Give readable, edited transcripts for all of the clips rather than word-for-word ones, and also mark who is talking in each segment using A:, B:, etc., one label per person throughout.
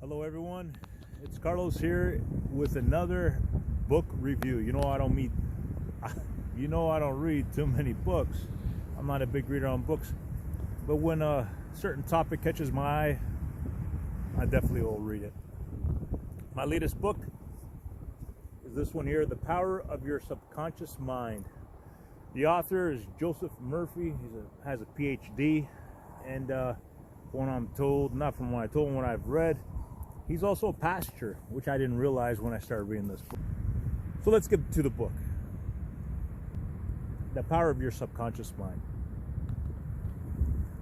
A: Hello everyone, it's Carlos here with another book review. I don't read too many books. I'm not a big reader on books, but when a certain topic catches my eye, I definitely will read it. My latest book is this one here, The Power of Your Subconscious Mind. The author is Joseph Murphy. He has a PhD, and from what I'm told, not from what I told him, what I've read, he's also a pastor, which I didn't realize when I started reading this book. So let's get to the book. The Power of Your Subconscious Mind.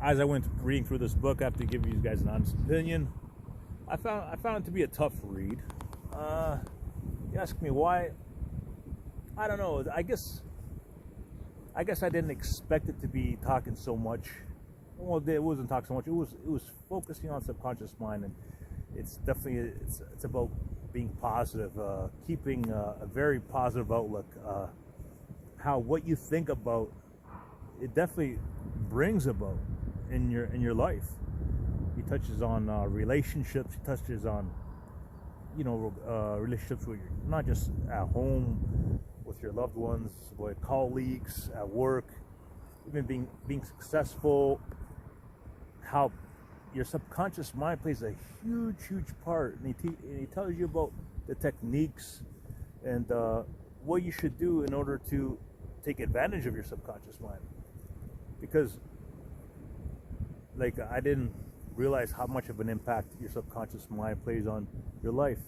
A: As I went reading through this book, I have to give you guys an honest opinion. I found it to be a tough read. You ask me why? I don't know. I guess I didn't expect it to be talking so much. Well, it wasn't talking so much. It was focusing on subconscious mind, and it's definitely it's about being positive, keeping a very positive outlook. How what you think about, it definitely brings about in your life. He touches on relationships. He touches on relationships with not just at home with your loved ones, with colleagues, at work, even being successful. How your subconscious mind plays a huge part, and he tells you about the techniques and what you should do in order to take advantage of your subconscious mind. Because, I didn't realize how much of an impact your subconscious mind plays on your life.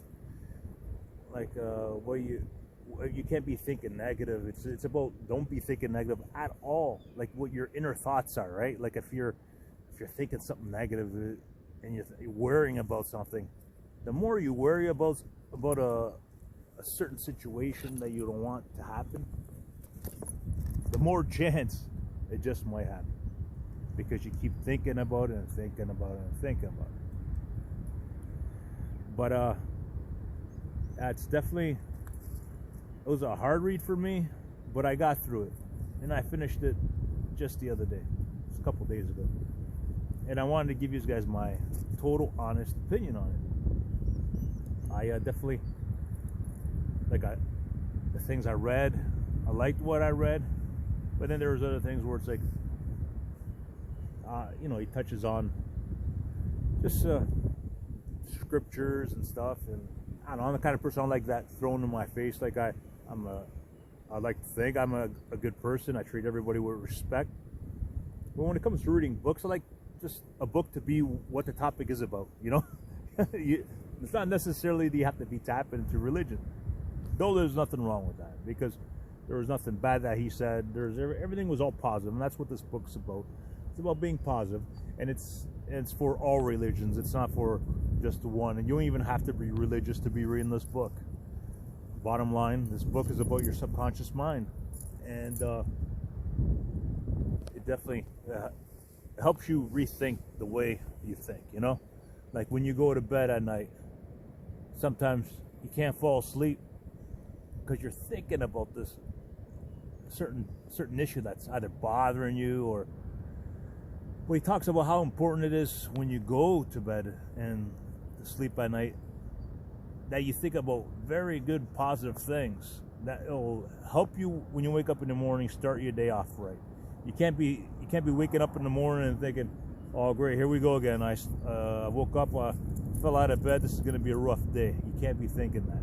A: You can't be thinking negative. It's about don't be thinking negative at all. Like what your inner thoughts are, right? Like if you're thinking something negative and you're worrying about something, the more you worry about a certain situation that you don't want to happen, the more chance it just might happen, because you keep thinking about it and thinking about it and thinking about it. But it was a hard read for me, but I got through it, and I finished it just the other day, just a couple days ago. And I wanted to give you guys my total honest opinion on it. I definitely, the things I read, I liked what I read, but then there was other things where it's like, he touches on just scriptures and stuff, and I don't know, I'm the kind of person I like that thrown in my face. I like to think I'm a good person. I treat everybody with respect. But when it comes to reading books, I like just a book to be what the topic is about, It's not necessarily that you have to be tapping into religion, though there's nothing wrong with that, because there was nothing bad that he said. Everything was all positive, and that's what this book's about. It's about being positive, and it's for all religions. It's not for just the one, and you don't even have to be religious to be reading this book. Bottom line, this book is about your subconscious mind, and it definitely helps you rethink the way you think. Like when you go to bed at night, sometimes you can't fall asleep because you're thinking about this certain issue that's either bothering you or. Well, he talks about how important it is when you go to bed and to sleep at night that you think about very good positive things that will help you when you wake up in the morning, start your day off right. You can't be waking up in the morning and thinking, oh great, here we go again. I woke up, fell out of bed, this is going to be a rough day. You can't be thinking that.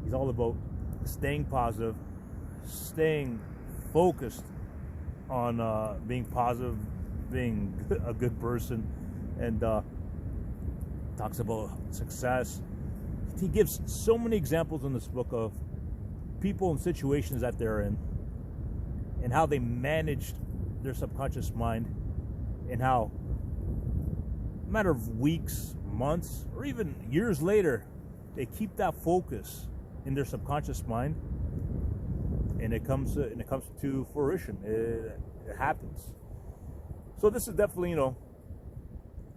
A: He's all about staying positive, staying focused on being positive, being a good person, and talks about success. He gives so many examples in this book of people and situations that they're in and how they managed their subconscious mind, and how a matter of weeks, months, or even years later, they keep that focus in their subconscious mind, and it comes to fruition. It happens. So this is definitely,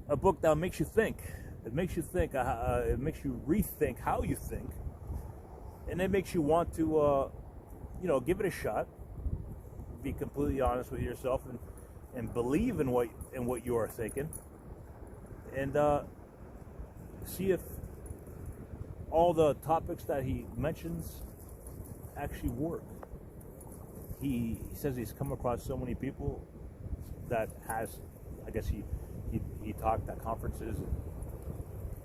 A: a book that makes you think. It makes you think. It makes you rethink how you think, and it makes you want to, give it a shot. Be completely honest with yourself and believe in what you are thinking, and see if all the topics that he mentions actually work. He says he's come across so many people that has, I guess he talked at conferences,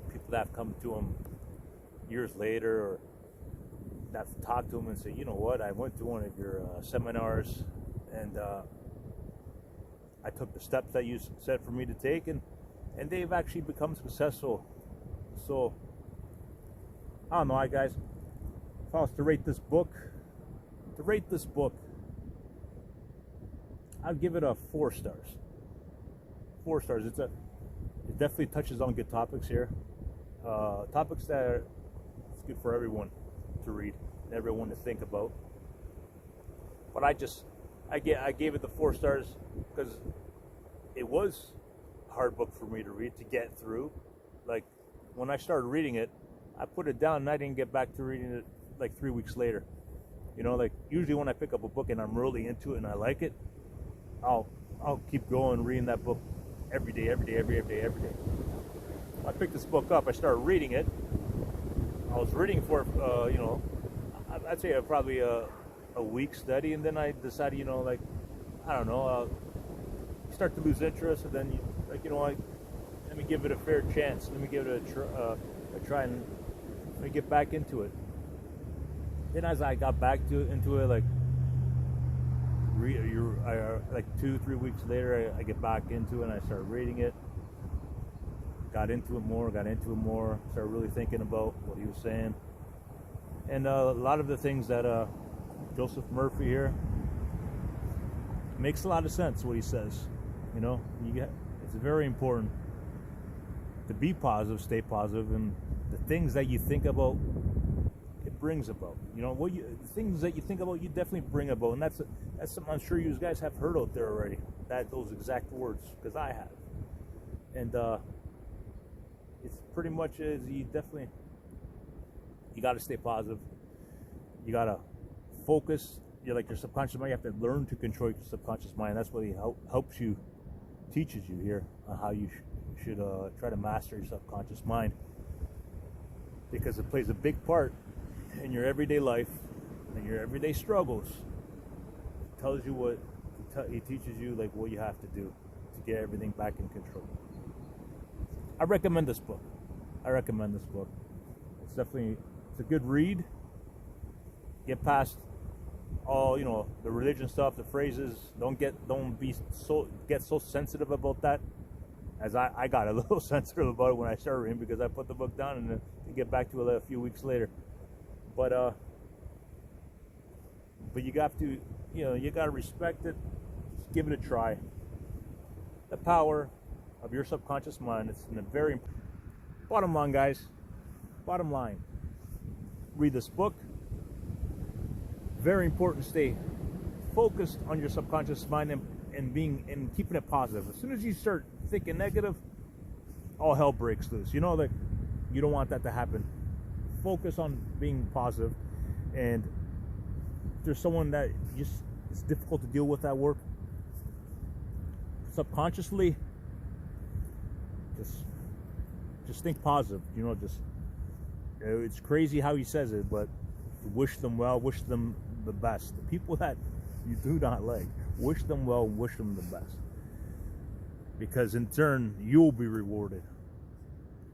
A: people that have come to him years later, or that have talked to him and say, you know what, I went to one of your seminars, and I took the steps that you said for me to take, and they've actually become successful. So I don't know, guys, if I was to rate this book, I'd give it a 4 stars. 4 stars. It definitely touches on good topics here. Topics that it's good for everyone to read, everyone to think about. But I gave it the 4 stars because it was a hard book for me to read, to get through. Like, when I started reading it, I put it down and I didn't get back to reading it like 3 weeks later. You know, like usually when I pick up a book and I'm really into it and I like it, I'll keep going reading that book every day. I picked this book up, I started reading it. I was reading for you know, I'd say probably a week study, and then I decided, you know, like, I don't know, start to lose interest, and then you know, let me give it a fair chance. Let me give it a try, and let me get back into it. Then as I got back into it, like 2-3 weeks later, I get back into it and I started reading it. Got into it more. Started really thinking about what he was saying, and a lot of the things that Joseph Murphy here makes a lot of sense. What he says, you know, it's very important to be positive, stay positive, and the things that you think about, it brings about. You know, the things that you think about, you definitely bring about, and that's something I'm sure you guys have heard out there already. Those exact words, because I have, and it's pretty much as you got to stay positive. You got to focus. You're like your subconscious mind. You have to learn to control your subconscious mind. That's what he helps you, teaches you here on how you should try to master your subconscious mind, because it plays a big part in your everyday life and your everyday struggles. It tells you he teaches you like what you have to do to get everything back in control. I recommend this book. It's a good read. Get past all, you know, the religion stuff, the phrases. Don't get so sensitive about that, as I got a little sensitive about it when I started reading, because I put the book down and then to get back to it a few weeks later. But you have to, you know, you got to respect it. Just give it a try. The power of your subconscious mind. It's a very bottom line, guys. Bottom line. Read this book. Very important. Stay focused on your subconscious mind and keeping it positive. As soon as you start thinking negative, all hell breaks loose. You know that you don't want that to happen. Focus on being positive, and if there's someone that it's difficult to deal with at work, subconsciously just think positive. You know, it's crazy how he says it, but wish them well, wish them the best. The people that you do not like, wish them well, wish them the best, because in turn you will be rewarded.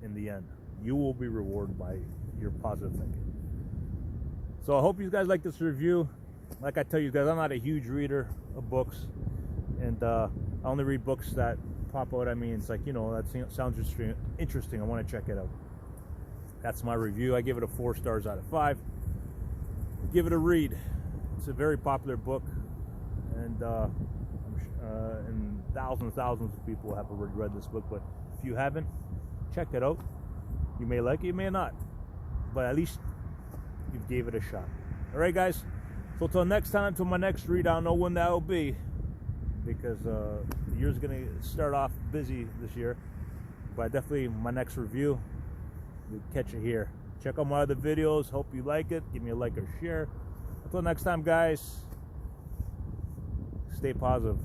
A: In the end, you will be rewarded by your positive thinking. So I hope you guys like this review. Like I tell you guys, I'm not a huge reader of books, and I only read books that pop out. I mean, it's like, you know, that sounds interesting. I want to check it out. That's my review. I give it a 4 stars out of 5. Give it a read. It's a very popular book, and thousands of people have already read this book. But if you haven't, check it out. You may like it, you may not, but at least you gave it a shot. All right, guys. So till next time, till my next read, I don't know when that will be, because the year's gonna start off busy this year. But definitely my next review, you'll catch it here. Check out my other videos. Hope you like it. Give me a like or share. Until next time, guys, stay positive.